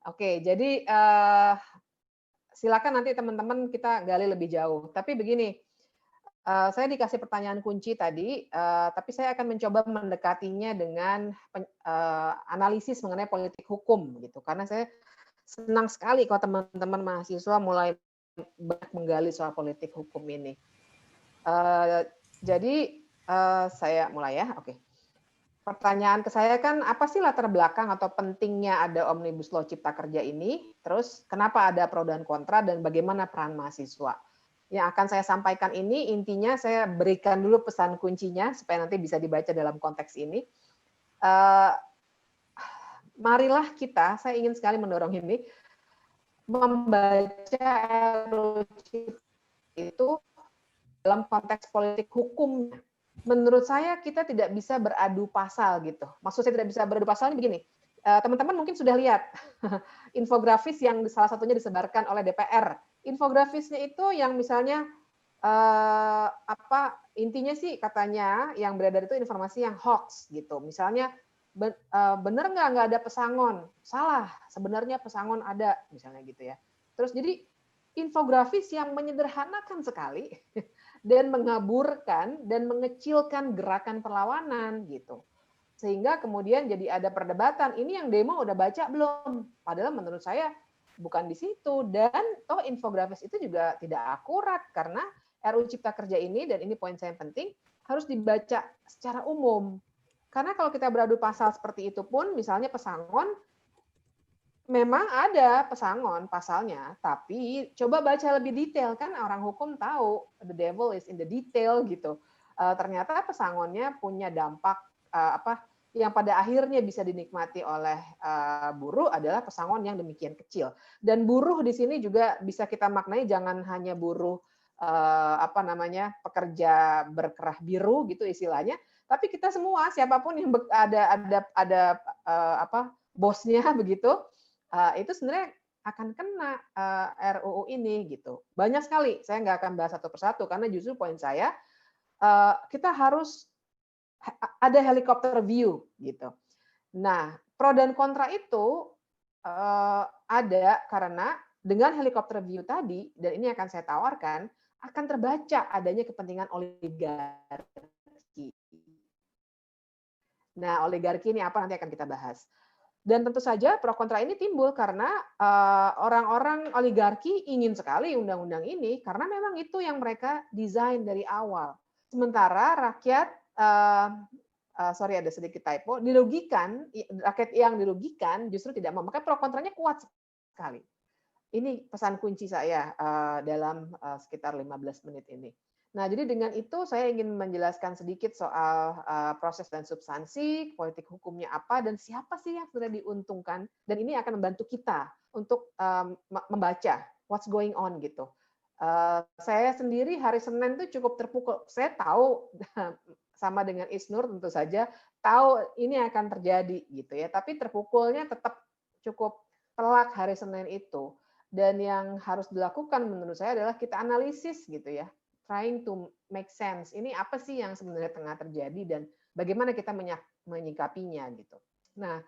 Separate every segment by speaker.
Speaker 1: Oke, jadi silakan nanti teman-teman kita gali lebih jauh. Tapi begini, saya dikasih pertanyaan kunci tadi, tapi saya akan mencoba mendekatinya dengan analisis mengenai politik hukum gitu. Karena saya senang sekali kalau teman-teman mahasiswa mulai banyak menggali soal politik hukum ini. Eee, jadi, saya mulai ya, oke. Pertanyaan ke saya kan, apa sih latar belakang atau pentingnya ada Omnibus Law Cipta Kerja ini? Terus kenapa ada pro dan kontra dan bagaimana peran mahasiswa? Yang akan saya sampaikan ini intinya saya berikan dulu pesan kuncinya supaya nanti bisa dibaca dalam konteks ini. Eee, Marilah kita, saya ingin sekali mendorong ini, membaca RUU Cipta itu dalam konteks politik hukum. Menurut saya kita tidak bisa beradu pasal gitu. Maksud saya tidak bisa beradu pasal ini begini, teman-teman mungkin sudah lihat infografis yang salah satunya disebarkan oleh DPR. Infografisnya itu yang misalnya intinya sih katanya yang beredar itu informasi yang hoax gitu. Misalnya bener nggak ada pesangon? Salah, sebenarnya pesangon ada misalnya gitu ya. Terus jadi infografis yang menyederhanakan sekali dan mengaburkan dan mengecilkan gerakan perlawanan gitu. Sehingga kemudian jadi ada perdebatan, ini yang demo udah baca belum? Padahal menurut saya bukan di situ dan toh infografis itu juga tidak akurat karena RUU Cipta Kerja ini dan ini poin saya yang penting harus dibaca secara umum. Karena kalau kita beradu pasal seperti itu pun misalnya pesangon memang ada pesangon pasalnya, tapi coba baca lebih detail kan orang hukum tahu the devil is in the detail gitu. Ternyata pesangonnya punya dampak yang pada akhirnya bisa dinikmati oleh buruh adalah pesangon yang demikian kecil. Dan buruh di sini juga bisa kita maknai jangan hanya buruh pekerja berkerah biru gitu istilahnya, tapi kita semua siapapun yang ada bosnya begitu itu sebenarnya akan kena RUU ini gitu. Banyak sekali, saya nggak akan bahas satu persatu karena justru poin saya kita harus ada helikopter view gitu. Nah, pro dan kontra itu ada karena dengan helikopter view tadi dan ini akan saya tawarkan akan terbaca adanya kepentingan oligarki. Nah, oligarki ini apa nanti akan kita bahas. Dan tentu saja pro kontra ini timbul karena orang-orang oligarki ingin sekali undang-undang ini karena memang itu yang mereka desain dari awal. Sementara rakyat sorry ada sedikit typo, rakyat yang dirugikan justru tidak mau. Makanya pro kontranya kuat sekali. Ini pesan kunci saya dalam sekitar 15 menit ini. Nah, jadi dengan itu saya ingin menjelaskan sedikit soal proses dan substansi, politik hukumnya apa, dan siapa sih yang sebenarnya diuntungkan. Dan ini akan membantu kita untuk membaca what's going on gitu. Saya sendiri hari Senin itu cukup terpukul. Saya tahu sama dengan Isnur tentu saja tahu ini akan terjadi gitu ya. Tapi terpukulnya tetap cukup telak hari Senin itu. Dan yang harus dilakukan menurut saya adalah kita analisis gitu ya, trying to make sense. Ini apa sih yang sebenarnya tengah terjadi dan bagaimana kita menyikapinya gitu. Nah,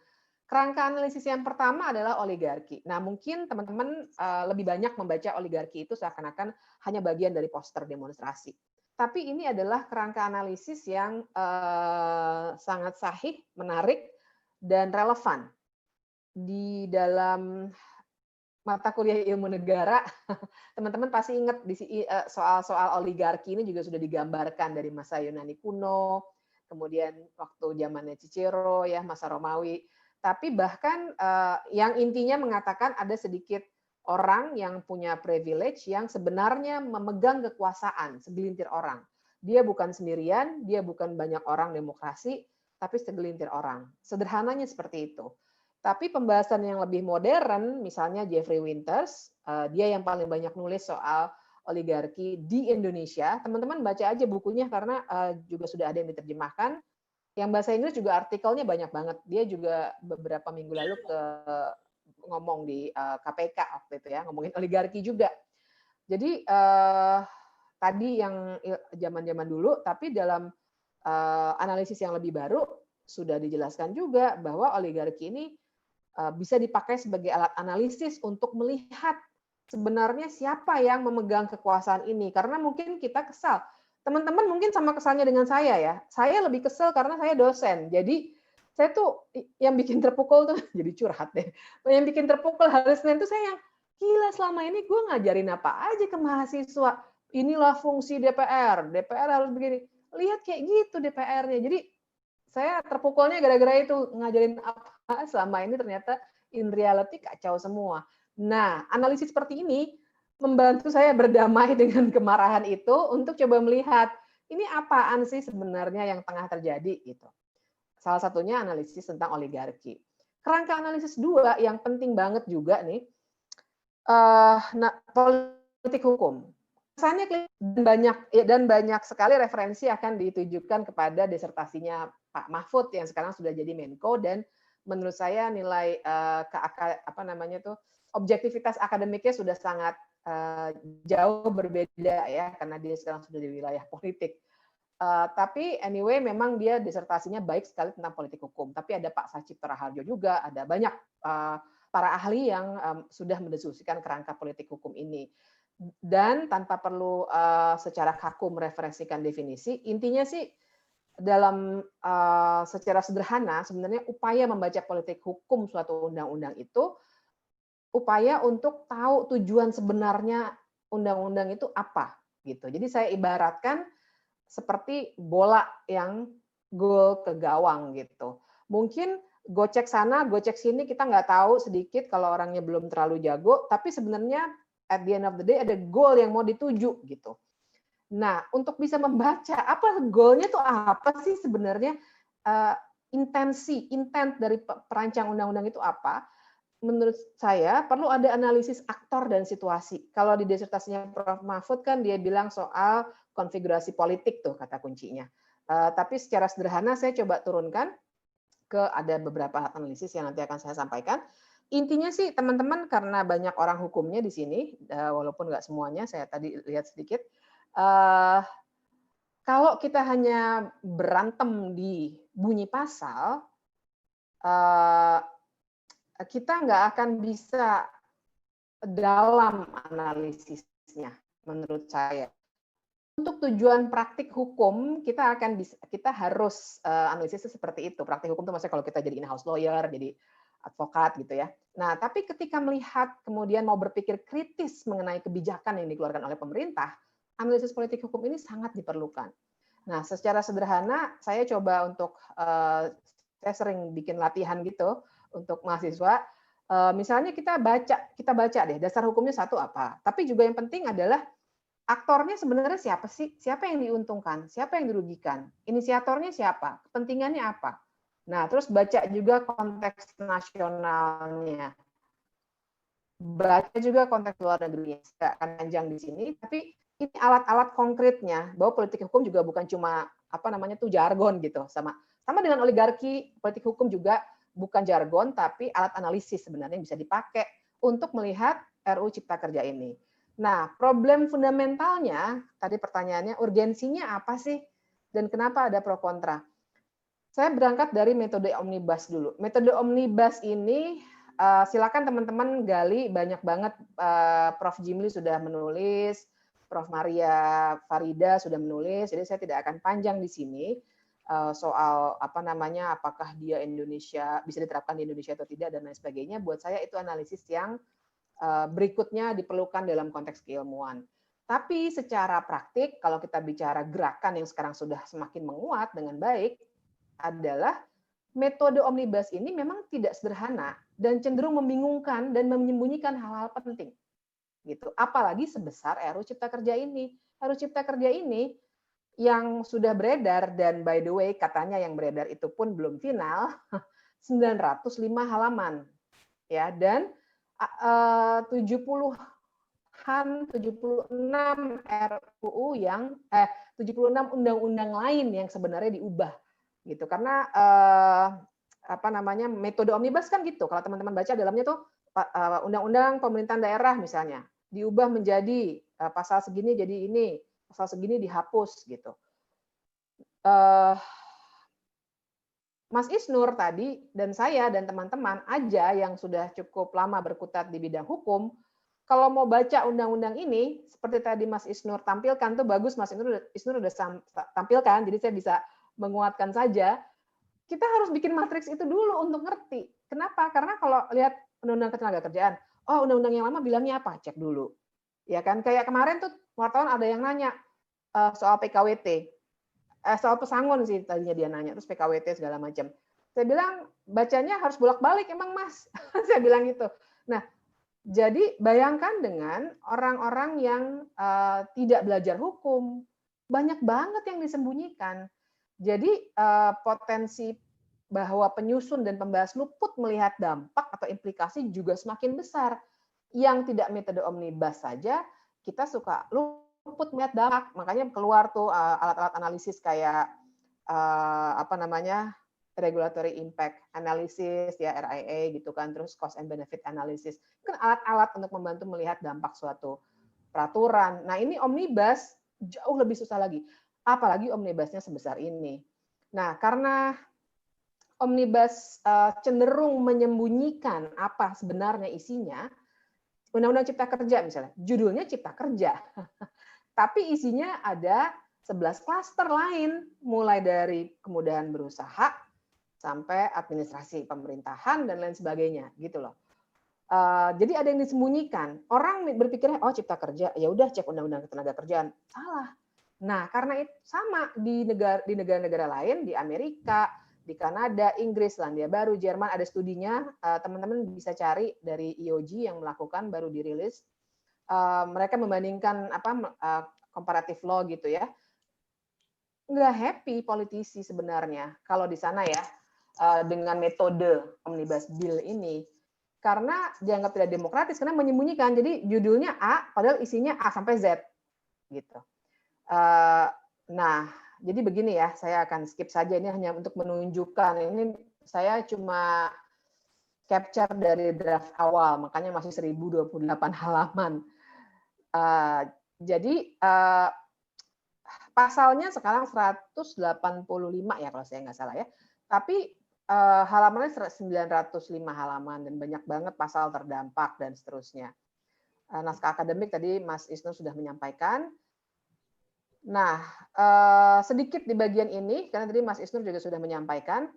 Speaker 1: kerangka analisis yang pertama adalah oligarki. Nah, mungkin teman-teman lebih banyak membaca oligarki itu seakan-akan hanya bagian dari poster demonstrasi. Tapi ini adalah kerangka analisis yang sangat sahih, menarik, dan relevan di dalam mata kuliah ilmu negara, teman-teman pasti ingat soal-soal oligarki ini juga sudah digambarkan dari masa Yunani kuno, kemudian waktu zamannya Cicero ya, masa Romawi. Tapi bahkan yang intinya mengatakan ada sedikit orang yang punya privilege yang sebenarnya memegang kekuasaan, segelintir orang. Dia bukan sendirian, dia bukan banyak orang demokrasi, tapi segelintir orang. Sederhananya seperti itu. Tapi pembahasan yang lebih modern, misalnya Jeffrey Winters, dia yang paling banyak nulis soal oligarki di Indonesia. Teman-teman baca aja bukunya karena juga sudah ada yang diterjemahkan. Yang bahasa Inggris juga artikelnya banyak banget. Dia juga beberapa minggu lalu ngomong di KPK waktu itu ya, ngomongin oligarki juga. Jadi tadi yang zaman-zaman dulu, tapi dalam analisis yang lebih baru sudah dijelaskan juga bahwa oligarki ini bisa dipakai sebagai alat analisis untuk melihat sebenarnya siapa yang memegang kekuasaan ini. Karena mungkin kita kesal. Teman-teman mungkin sama kesalnya dengan saya ya. Saya lebih kesal karena saya dosen. Jadi saya tuh yang bikin terpukul tuh jadi curhat deh. Yang bikin terpukul hari Senin tuh saya yang gila selama ini gue ngajarin apa aja ke mahasiswa. Inilah fungsi DPR. DPR harus begini. Lihat kayak gitu DPR-nya. Jadi saya terpukulnya gara-gara itu ngajarin apa selama ini ternyata in reality kacau semua. Nah, analisis seperti ini membantu saya berdamai dengan kemarahan itu untuk coba melihat ini apaan sih sebenarnya yang tengah terjadi gitu. Salah satunya analisis tentang oligarki. Kerangka analisis 2 yang penting banget juga nih, politik hukum. Kesannya dan banyak sekali referensi akan ditujukan kepada disertasinya Pak Mahfud yang sekarang sudah jadi Menko, dan menurut saya nilai objektivitas akademiknya sudah sangat jauh berbeda ya, karena dia sekarang sudah di wilayah politik. Tapi anyway memang dia disertasinya baik sekali tentang politik hukum. Tapi ada Pak Sacipto Raharjo juga, ada banyak para ahli yang sudah mendiskusikan kerangka politik hukum ini. Dan tanpa perlu secara kaku mereferensikan definisi, intinya sih dalam secara sederhana sebenarnya upaya membaca politik hukum suatu undang-undang itu upaya untuk tahu tujuan sebenarnya undang-undang itu apa gitu. Jadi saya ibaratkan seperti bola yang gol ke gawang gitu. Mungkin gocek sana, gocek sini kita nggak tahu sedikit kalau orangnya belum terlalu jago, tapi sebenarnya at the end of the day ada goal yang mau dituju gitu. Nah, untuk bisa membaca apa goalnya tuh apa sih sebenarnya, intent dari perancang undang-undang itu apa? Menurut saya perlu ada analisis aktor dan situasi. Kalau di disertasinya Prof. Mahfud kan dia bilang soal konfigurasi politik tuh kata kuncinya. Tapi secara sederhana saya coba turunkan ke ada beberapa analisis yang nanti akan saya sampaikan. Intinya sih teman-teman karena banyak orang hukumnya di sini, walaupun nggak semuanya, saya tadi lihat sedikit. Kalau kita hanya berantem di bunyi pasal, kita nggak akan bisa dalam analisisnya menurut saya. Untuk tujuan praktik hukum kita harus analisisnya seperti itu. Praktik hukum itu maksudnya kalau kita jadi in-house lawyer, jadi advokat gitu ya. Nah, tapi ketika melihat kemudian mau berpikir kritis mengenai kebijakan yang dikeluarkan oleh pemerintah, analisis politik hukum ini sangat diperlukan. Nah, secara sederhana saya coba untuk saya sering bikin latihan gitu untuk mahasiswa. Misalnya kita baca deh dasar hukumnya satu apa. Tapi juga yang penting adalah aktornya sebenarnya siapa sih? Siapa yang diuntungkan? Siapa yang dirugikan? Inisiatornya siapa? Kepentingannya apa? Nah, terus baca juga konteks nasionalnya. Baca juga konteks luar negeri. Saya akan panjang di sini, tapi ini alat-alat konkretnya bahwa politik hukum juga bukan cuma jargon gitu. Sama dengan oligarki, politik hukum juga bukan jargon tapi alat analisis sebenarnya yang bisa dipakai untuk melihat RUU Cipta Kerja ini. Nah, problem fundamentalnya tadi pertanyaannya urgensinya apa sih dan kenapa ada pro kontra? Saya berangkat dari metode omnibus dulu. Metode omnibus ini silakan teman-teman gali, banyak banget Prof. Jimli sudah menulis, Prof. Maria Farida sudah menulis, jadi saya tidak akan panjang di sini soal apakah dia Indonesia bisa diterapkan di Indonesia atau tidak dan lain sebagainya. Buat saya itu analisis yang berikutnya diperlukan dalam konteks keilmuan. Tapi secara praktik, kalau kita bicara gerakan yang sekarang sudah semakin menguat dengan baik, adalah metode omnibus ini memang tidak sederhana dan cenderung membingungkan dan menyembunyikan hal-hal penting. Gitu. Apalagi sebesar RUU Cipta Kerja ini. RUU Cipta Kerja ini yang sudah beredar dan by the way katanya yang beredar itu pun belum final 905 halaman ya dan 76 RUU yang 76 undang-undang lain yang sebenarnya diubah gitu karena metode omnibus kan gitu kalau teman-teman baca dalamnya tuh undang-undang pemerintahan daerah misalnya diubah menjadi pasal segini jadi ini pasal segini dihapus gitu Mas Isnur tadi dan saya dan teman-teman aja yang sudah cukup lama berkutat di bidang hukum, kalau mau baca undang-undang ini, seperti tadi Mas Isnur tampilkan tuh bagus Mas Isnur udah tampilkan, jadi saya bisa menguatkan saja. Kita harus bikin matriks itu dulu untuk ngerti. Kenapa? Karena kalau lihat undang-undang ketenagakerjaan, oh undang-undang yang lama bilangnya apa? Cek dulu. Ya kan? Kayak kemarin tuh wartawan ada yang nanya soal PKWT. Soal pesangon sih tadinya dia nanya, terus PKWT segala macam. Saya bilang bacanya harus bolak-balik emang Mas. Saya bilang gitu. Nah, jadi bayangkan dengan orang-orang yang tidak belajar hukum, banyak banget yang disembunyikan. Jadi potensi bahwa penyusun dan pembahas luput melihat dampak atau implikasi juga semakin besar. Yang tidak metode omnibus saja, kita suka luput melihat dampak, makanya keluar tuh alat-alat analisis kayak apa namanya regulatory impact analysis ya RIA gitu kan, terus cost and benefit analysis, kan alat-alat untuk membantu melihat dampak suatu peraturan. Nah ini omnibus jauh lebih susah lagi, apalagi omnibusnya sebesar ini. Nah karena omnibus cenderung menyembunyikan apa sebenarnya isinya, Undang-Undang Cipta Kerja misalnya, judulnya Cipta Kerja, tapi isinya ada 11 klaster lain, mulai dari kemudahan berusaha sampai administrasi pemerintahan dan lain sebagainya, gitu loh. Jadi ada yang disembunyikan. Orang berpikirnya, oh Cipta Kerja, ya udah cek Undang-Undang Ketenagakerjaan. Salah. Nah, karena itu sama di negara-negara lain, di Amerika, di Kanada, Inggris, Selandia Baru, Jerman ada studinya, teman-teman bisa cari dari IOG yang melakukan baru dirilis. Mereka membandingkan comparative law gitu ya. Nggak happy politisi sebenarnya kalau di sana ya dengan metode omnibus bill ini karena dianggap tidak demokratis karena menyembunyikan. Jadi judulnya A padahal isinya A sampai Z gitu. Nah, jadi begini ya, saya akan skip saja ini hanya untuk menunjukkan. Ini saya cuma capture dari draft awal, makanya masih 1028 halaman. Jadi pasalnya sekarang 185 ya kalau saya nggak salah ya. Tapi halamannya 905 halaman dan banyak banget pasal terdampak dan seterusnya. Naskah akademik tadi Mas Isnu sudah menyampaikan. Nah, sedikit di bagian ini, karena tadi Mas Isnur juga sudah menyampaikan,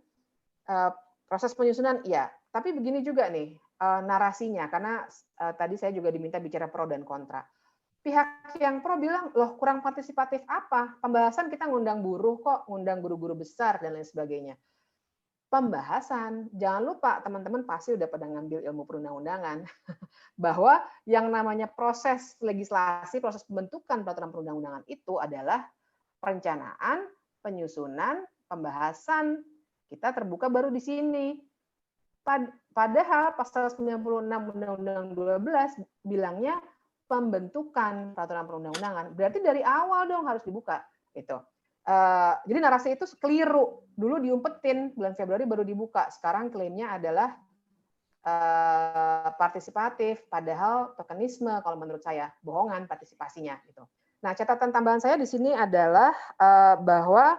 Speaker 1: proses penyusunan, iya. Tapi begini juga nih, narasinya, karena tadi saya juga diminta bicara pro dan kontra. Pihak yang pro bilang, loh kurang partisipatif apa? Pembahasan kita ngundang buruh kok, ngundang guru-guru besar, dan lain sebagainya. Pembahasan, jangan lupa teman-teman pasti udah pada ngambil ilmu perundang-undangan, bahwa yang namanya proses legislasi, proses pembentukan peraturan perundang-undangan itu adalah perencanaan, penyusunan, pembahasan. Kita terbuka baru di sini. Padahal pasal 96 Undang-Undang 12 bilangnya pembentukan peraturan perundang-undangan. Berarti dari awal dong harus dibuka. Itu. Jadi narasi itu keliru. Dulu diumpetin, bulan Februari baru dibuka. Sekarang klaimnya adalah partisipatif, padahal tokenisme kalau menurut saya bohongan partisipasinya gitu. Nah, catatan tambahan saya di sini adalah bahwa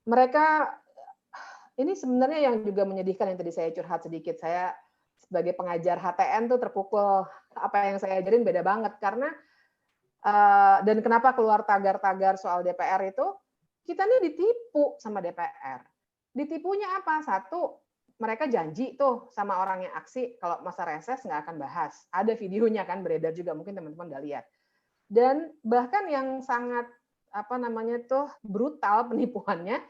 Speaker 1: mereka ini sebenarnya yang juga menyedihkan yang tadi saya curhat sedikit. Saya sebagai pengajar HTN tuh terpukul apa yang saya ajarin beda banget karena dan kenapa keluar tagar-tagar soal DPR itu kita nih ditipu sama DPR. Ditipunya apa? Satu, mereka janji tuh sama orang yang aksi kalau masa reses nggak akan bahas. Ada videonya kan beredar juga, mungkin teman-teman udah lihat. Dan bahkan yang sangat apa namanya tuh brutal penipuannya,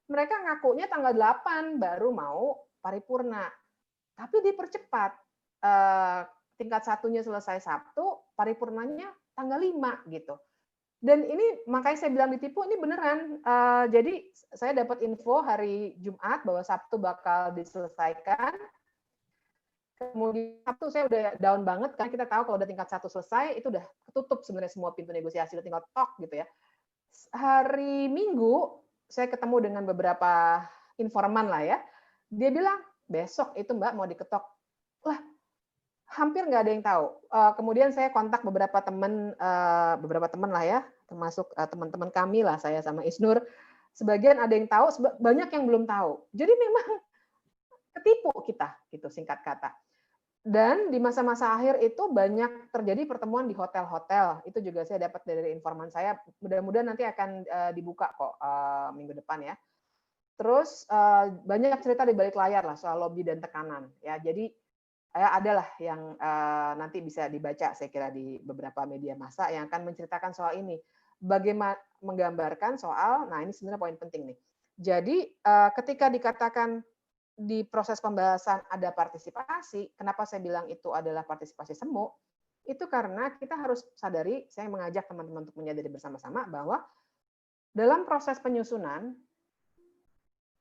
Speaker 1: mereka ngakunya tanggal 8 baru mau paripurna. Tapi dipercepat. Tingkat satunya selesai Sabtu, paripurnanya tanggal 5 gitu. Dan ini makanya saya bilang ditipu, ini beneran. Jadi saya dapat info hari Jumat bahwa Sabtu bakal diselesaikan. Kemudian Sabtu saya udah down banget karena kita tahu kalau udah tingkat 1 selesai itu udah ketutup sebenarnya semua pintu negosiasi, udah tinggal tok gitu ya. Hari Minggu saya ketemu dengan beberapa informan lah ya. Dia bilang besok itu Mbak mau diketok. Lah hampir nggak ada yang tahu. Kemudian saya kontak beberapa teman lah ya, termasuk teman-teman kami lah, saya sama Isnur. sebagian ada yang tahu, banyak yang belum tahu. Jadi memang ketipu kita, gitu singkat kata. Dan di masa-masa akhir itu banyak terjadi pertemuan di hotel-hotel. Itu juga saya dapat dari informan saya. Mudah-mudahan nanti akan dibuka kok minggu depan ya. Terus banyak cerita di balik layar lah soal lobby dan tekanan. Ya, jadi adalah yang nanti bisa dibaca saya kira di beberapa media massa yang akan menceritakan soal ini. Bagaimana menggambarkan soal, nah ini sebenarnya poin penting nih. Jadi ketika dikatakan di proses pembahasan ada partisipasi, kenapa saya bilang itu adalah partisipasi semu? Itu karena kita harus sadari, saya mengajak teman-teman untuk menyadari bersama-sama bahwa dalam proses penyusunan,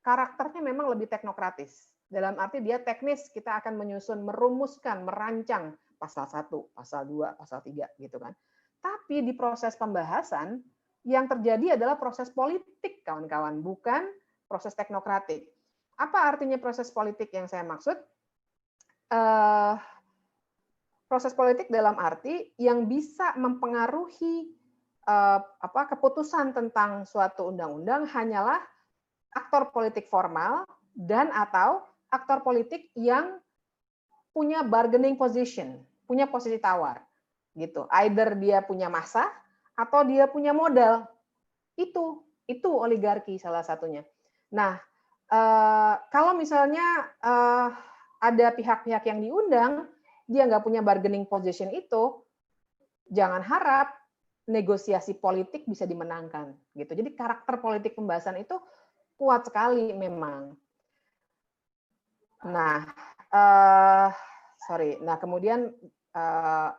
Speaker 1: karakternya memang lebih teknokratis. Dalam arti dia teknis, kita akan menyusun, merumuskan, merancang pasal 1, pasal 2, pasal 3 gitu kan. Tapi di proses pembahasan, yang terjadi adalah proses politik, kawan-kawan, bukan proses teknokratik. Apa artinya proses politik yang saya maksud? Proses politik dalam arti yang bisa mempengaruhi keputusan tentang suatu undang-undang hanyalah aktor politik formal dan atau aktor politik yang punya bargaining position, punya posisi tawar, gitu. Either dia punya massa atau dia punya modal. Itu oligarki salah satunya. Nah, kalau misalnya ada pihak-pihak yang diundang, dia nggak punya bargaining position itu, jangan harap negosiasi politik bisa dimenangkan. Gitu. Jadi karakter politik pembahasan itu kuat sekali memang. Nah, Nah kemudian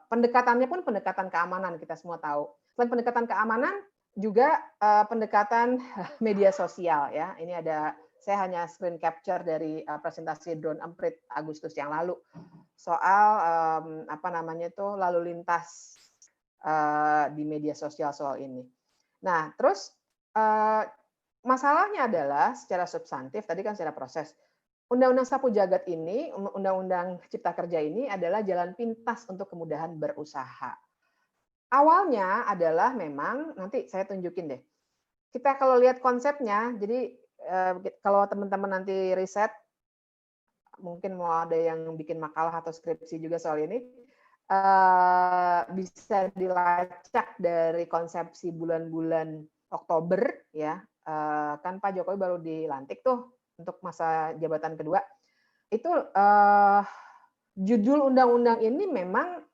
Speaker 1: pendekatannya pun pendekatan keamanan kita semua tahu. Selain pendekatan keamanan, juga pendekatan media sosial ya. Ini ada saya hanya screen capture dari presentasi Drone Emprit Agustus yang lalu soal lalu lintas di media sosial soal ini. Nah, terus masalahnya adalah secara substantif, tadi kan secara proses. Undang-Undang Sapu Jagat ini, Undang-Undang Cipta Kerja ini adalah jalan pintas untuk kemudahan berusaha. Awalnya adalah memang, nanti saya tunjukin deh. Kita kalau lihat konsepnya, jadi kalau teman-teman nanti riset, mungkin mau ada yang bikin makalah atau skripsi juga soal ini, bisa dilacak dari konsepsi bulan-bulan Oktober, ya kan Pak Jokowi baru dilantik tuh untuk masa jabatan kedua. Itu judul undang-undang ini memang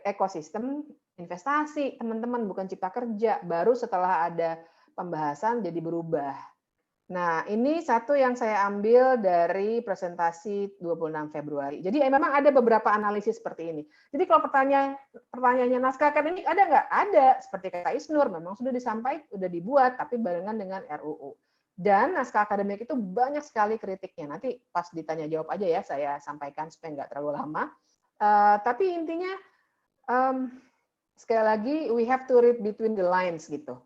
Speaker 1: ekosistem investasi, teman-teman, bukan cipta kerja. Baru setelah ada pembahasan jadi berubah. Nah, ini satu yang saya ambil dari presentasi 26 Februari. Jadi memang ada beberapa analisis seperti ini. Jadi kalau pertanyaannya naskah akademik ada nggak? Ada. Seperti kata Isnur, memang sudah disampaikan, sudah dibuat, tapi barengan dengan RUU. Dan naskah akademik itu banyak sekali kritiknya. Nanti pas ditanya jawab aja ya, saya sampaikan supaya nggak terlalu lama. Tapi intinya, sekali lagi, we have to read between the lines gitu.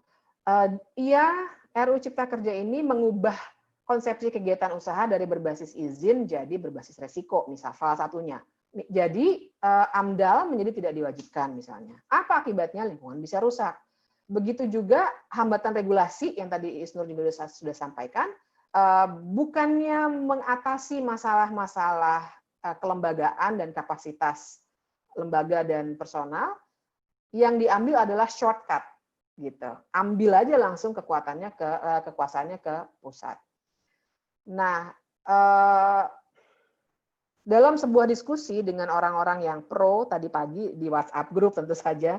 Speaker 1: RUU Cipta Kerja ini mengubah konsepsi kegiatan usaha dari berbasis izin jadi berbasis resiko, misal salah satunya. Jadi AMDAL menjadi tidak diwajibkan misalnya. Apa akibatnya? Lingkungan bisa rusak. Begitu juga hambatan regulasi yang tadi Isnur juga sudah sampaikan, bukannya mengatasi masalah-masalah kelembagaan dan kapasitas lembaga dan personal, yang diambil adalah shortcut. Gitu. Ambil aja langsung kekuasaannya ke pusat. Nah, dalam sebuah diskusi dengan orang-orang yang pro tadi pagi di WhatsApp group tentu saja,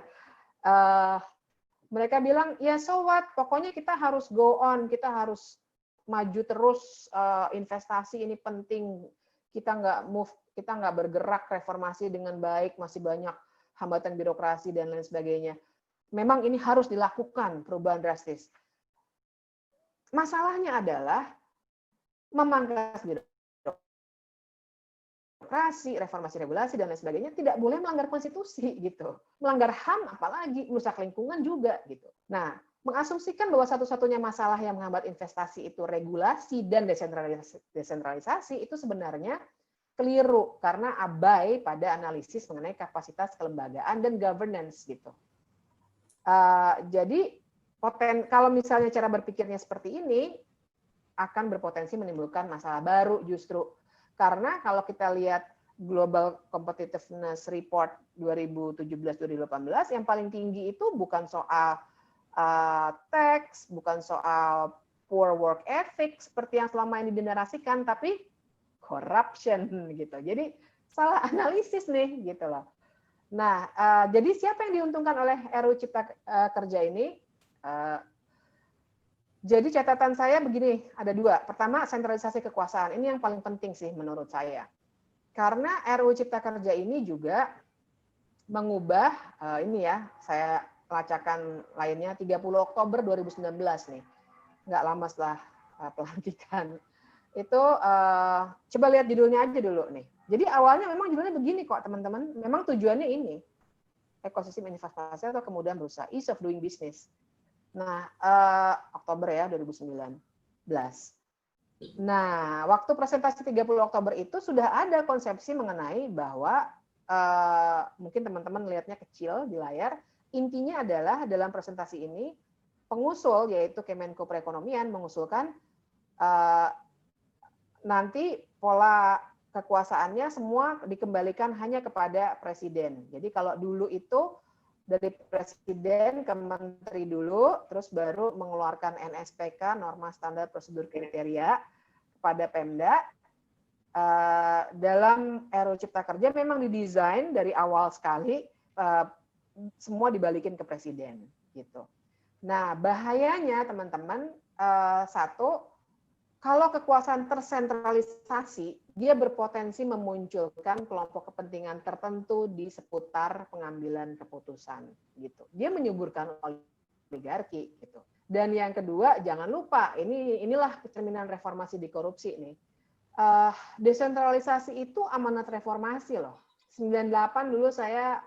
Speaker 1: mereka bilang ya so what, pokoknya kita harus go on, kita harus maju terus, investasi ini penting, kita nggak bergerak reformasi dengan baik, masih banyak hambatan birokrasi dan lain sebagainya. Memang ini harus dilakukan perubahan drastis. Masalahnya adalah memangkas birokrasi, reformasi regulasi dan lain sebagainya tidak boleh melanggar konstitusi gitu. Melanggar HAM apalagi, merusak lingkungan juga gitu. Nah, mengasumsikan bahwa satu-satunya masalah yang menghambat investasi itu regulasi dan desentralisasi itu sebenarnya keliru karena abai pada analisis mengenai kapasitas kelembagaan dan governance gitu. Jadi kalau misalnya cara berpikirnya seperti ini, akan berpotensi menimbulkan masalah baru justru. Karena kalau kita lihat Global Competitiveness Report 2017-2018, yang paling tinggi itu bukan soal tax, bukan soal poor work ethic seperti yang selama ini dinarasikan, tapi corruption gitu. Jadi salah analisis nih gitu loh. Nah, jadi siapa yang diuntungkan oleh RUU Cipta Kerja ini? Jadi catatan saya begini, ada dua. Pertama, sentralisasi kekuasaan. Ini yang paling penting sih menurut saya. Karena RUU Cipta Kerja ini juga mengubah, ini ya, saya lacakan lainnya 30 Oktober 2019 nih. Nggak lama setelah pelantikan. Itu coba lihat judulnya aja dulu nih. Jadi awalnya memang judulnya begini kok teman-teman. Memang tujuannya ini, ekosistem investasi atau kemudahan berusaha, ease of doing business. Nah, Oktober ya 2019. Nah, waktu presentasi 30 Oktober itu sudah ada konsepsi mengenai bahwa mungkin teman-teman lihatnya kecil di layar, intinya adalah dalam presentasi ini pengusul yaitu Kemenko Perekonomian mengusulkan nanti pola kekuasaannya semua dikembalikan hanya kepada presiden. Jadi kalau dulu itu dari presiden ke menteri dulu, terus baru mengeluarkan NSPK, norma standar prosedur kriteria, kepada Pemda. Dalam RUU Cipta Kerja memang didesain dari awal sekali semua dibalikin ke presiden gitu. Nah, bahayanya teman-teman, satu, kalau kekuasaan tersentralisasi, dia berpotensi memunculkan kelompok kepentingan tertentu di seputar pengambilan keputusan gitu. Dia menyuburkan oligarki gitu. Dan yang kedua, jangan lupa, inilah cerminan reformasi di korupsi nih. Desentralisasi itu amanat reformasi loh. 98 dulu saya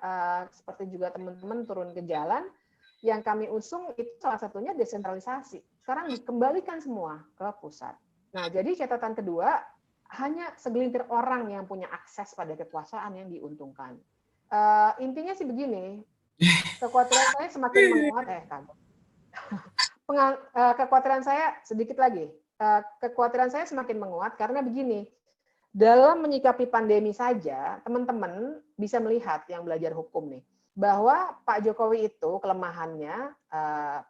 Speaker 1: seperti juga teman-teman turun ke jalan, yang kami usung itu salah satunya desentralisasi. Sekarang dikembalikan semua ke pusat. Nah, jadi catatan kedua, hanya segelintir orang yang punya akses pada kekuasaan yang diuntungkan. Intinya sih begini, kekhawatiran saya semakin menguat, kekhawatiran saya sedikit lagi, kekhawatiran saya semakin menguat karena begini, dalam menyikapi pandemi saja, teman-teman bisa melihat yang belajar hukum nih, bahwa Pak Jokowi itu kelemahannya,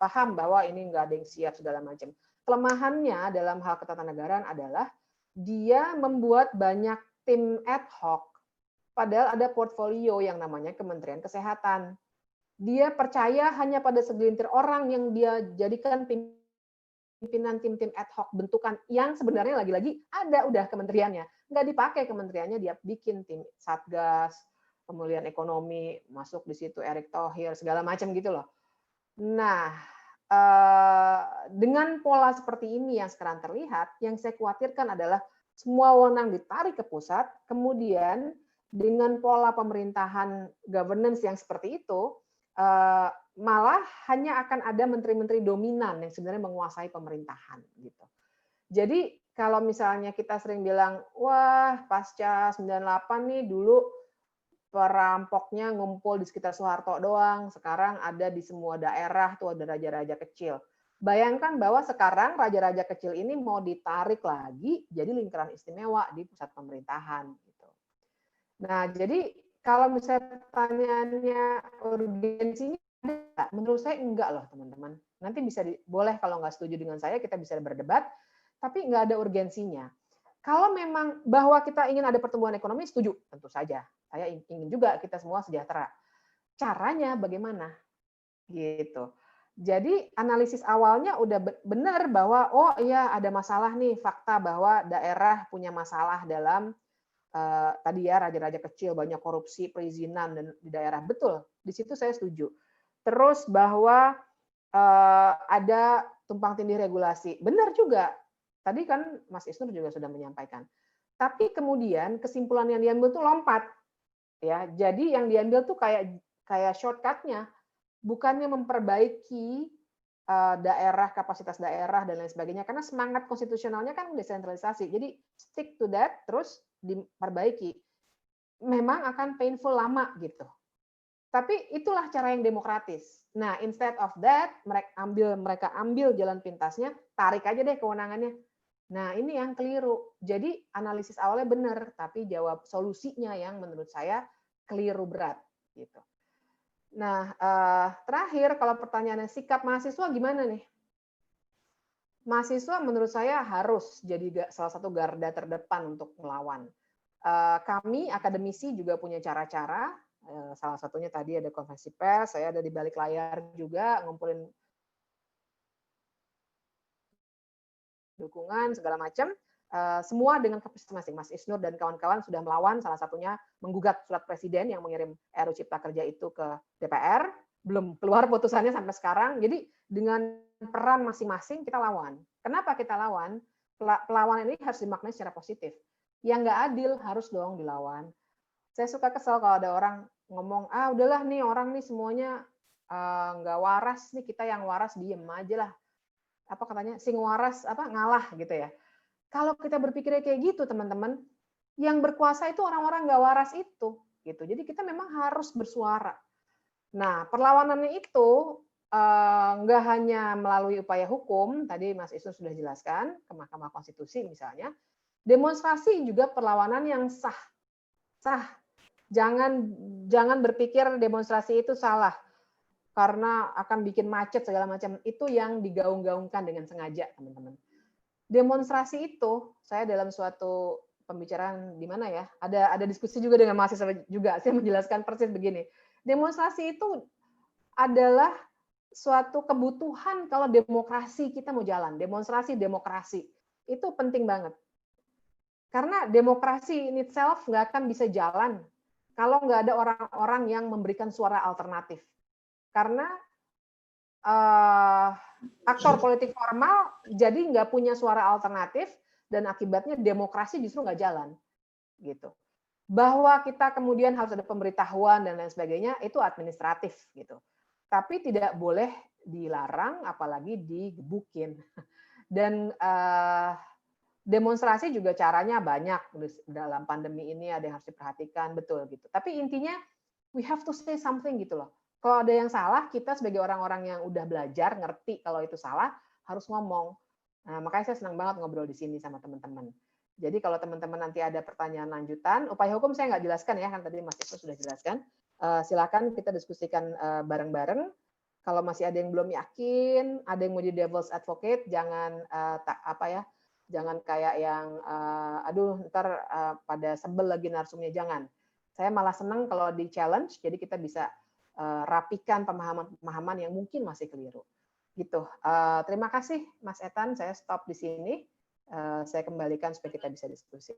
Speaker 1: paham bahwa ini nggak ada yang siap segala macam. Kelemahannya dalam hal ketatanegaraan adalah dia membuat banyak tim ad hoc, padahal ada portfolio yang namanya Kementerian Kesehatan. Dia percaya hanya pada segelintir orang yang dia jadikan pimpinan tim-tim ad hoc bentukan yang sebenarnya lagi-lagi ada udah kementeriannya. Nggak dipakai kementeriannya, dia bikin tim Satgas, pemulihan ekonomi, masuk di situ Erick Thohir, segala macam gitu loh. Nah, dengan pola seperti ini yang sekarang terlihat, yang saya khawatirkan adalah semua wewenang ditarik ke pusat, kemudian dengan pola pemerintahan governance yang seperti itu, malah hanya akan ada menteri-menteri dominan yang sebenarnya menguasai pemerintahan gitu. Jadi kalau misalnya kita sering bilang, wah pasca 98 nih dulu perampoknya ngumpul di sekitar Soeharto doang, sekarang ada di semua daerah tuh ada raja-raja kecil. Bayangkan bahwa sekarang raja-raja kecil ini mau ditarik lagi jadi lingkaran istimewa di pusat pemerintahan. Gitu. Nah, jadi kalau misalnya pertanyaannya urgensinya ada, menurut saya enggak loh teman-teman. Nanti bisa boleh kalau nggak setuju dengan saya kita bisa berdebat, tapi nggak ada urgensinya. Kalau memang bahwa kita ingin ada pertumbuhan ekonomi, setuju, tentu saja. Saya ingin juga kita semua sejahtera. Caranya bagaimana? Gitu. Jadi analisis awalnya udah benar bahwa oh iya ada masalah nih, fakta bahwa daerah punya masalah dalam tadi ya raja-raja kecil banyak korupsi perizinan dan di daerah, betul. Di situ saya setuju. Terus bahwa ada tumpang tindih regulasi, benar juga. Tadi kan Mas Isnur juga sudah menyampaikan. Tapi kemudian kesimpulan yang diambil tuh lompat, ya. Jadi yang diambil tuh kayak shortcutnya, bukannya memperbaiki daerah, kapasitas daerah dan lain sebagainya. Karena semangat konstitusionalnya kan desentralisasi. Jadi stick to that, terus diperbaiki. Memang akan painful lama gitu. Tapi itulah cara yang demokratis. Nah, instead of that, mereka ambil jalan pintasnya, tarik aja deh kewenangannya. Nah, ini yang keliru. Jadi analisis awalnya benar, tapi jawab solusinya yang menurut saya keliru berat gitu. Nah, terakhir kalau pertanyaannya sikap mahasiswa gimana nih? Mahasiswa menurut saya harus jadi salah satu garda terdepan untuk melawan. Kami akademisi juga punya cara-cara, salah satunya tadi ada konferensi pers, saya ada di balik layar juga ngumpulin dukungan segala macam, semua dengan kapasitas masing. Mas Isnur dan kawan-kawan sudah melawan, salah satunya menggugat surat presiden yang mengirim RUU Cipta Kerja itu ke DPR, belum keluar putusannya sampai sekarang. Jadi dengan peran masing-masing kita lawan. Kenapa kita lawan? Perlawanan ini harus dimaknai secara positif. Yang nggak adil harus dong dilawan. Saya suka kesel kalau ada orang ngomong, udahlah nih orang nih semuanya nggak waras nih, kita yang waras diem aja lah. Apa katanya, sing waras ngalah gitu ya. Kalau kita berpikirnya kayak gitu teman-teman, yang berkuasa itu orang-orang nggak waras itu gitu. Jadi kita memang harus bersuara. Nah, perlawanannya itu nggak hanya melalui upaya hukum, tadi Mas Isnu sudah jelaskan ke Mahkamah Konstitusi misalnya, demonstrasi juga perlawanan yang sah. Sah. Jangan berpikir demonstrasi itu salah karena akan bikin macet segala macam. Itu yang digaung-gaungkan dengan sengaja, teman-teman. Demonstrasi itu, saya dalam suatu pembicaraan di mana ya, ada diskusi juga dengan mahasiswa juga, saya menjelaskan persis begini. Demonstrasi itu adalah suatu kebutuhan kalau demokrasi kita mau jalan. Demonstrasi demokrasi. Itu penting banget. Karena demokrasi in itself nggak akan bisa jalan kalau nggak ada orang-orang yang memberikan suara alternatif. Karena aktor politik formal jadi nggak punya suara alternatif dan akibatnya demokrasi justru nggak jalan gitu. Bahwa kita kemudian harus ada pemberitahuan dan lain sebagainya itu administratif gitu. Tapi tidak boleh dilarang apalagi digebukin. Dan demonstrasi juga caranya banyak dalam pandemi ini, ada yang harus diperhatikan betul gitu. Tapi intinya we have to say something gitu loh. Kalau ada yang salah, kita sebagai orang-orang yang udah belajar, ngerti kalau itu salah, harus ngomong. Nah, makanya saya senang banget ngobrol di sini sama teman-teman. Jadi kalau teman-teman nanti ada pertanyaan lanjutan, upaya hukum saya nggak jelaskan ya, kan tadi Mas Isnu sudah jelaskan. Silakan kita diskusikan bareng-bareng. Kalau masih ada yang belum yakin, ada yang mau jadi devil's advocate, jangan jangan kayak yang ntar pada sebel lagi narsumnya, jangan. Saya malah senang kalau di challenge, jadi kita bisa rapikan pemahaman-pemahaman yang mungkin masih keliru. Gitu. Terima kasih Mas Ethan, saya stop di sini. Saya kembalikan supaya kita bisa diskusi.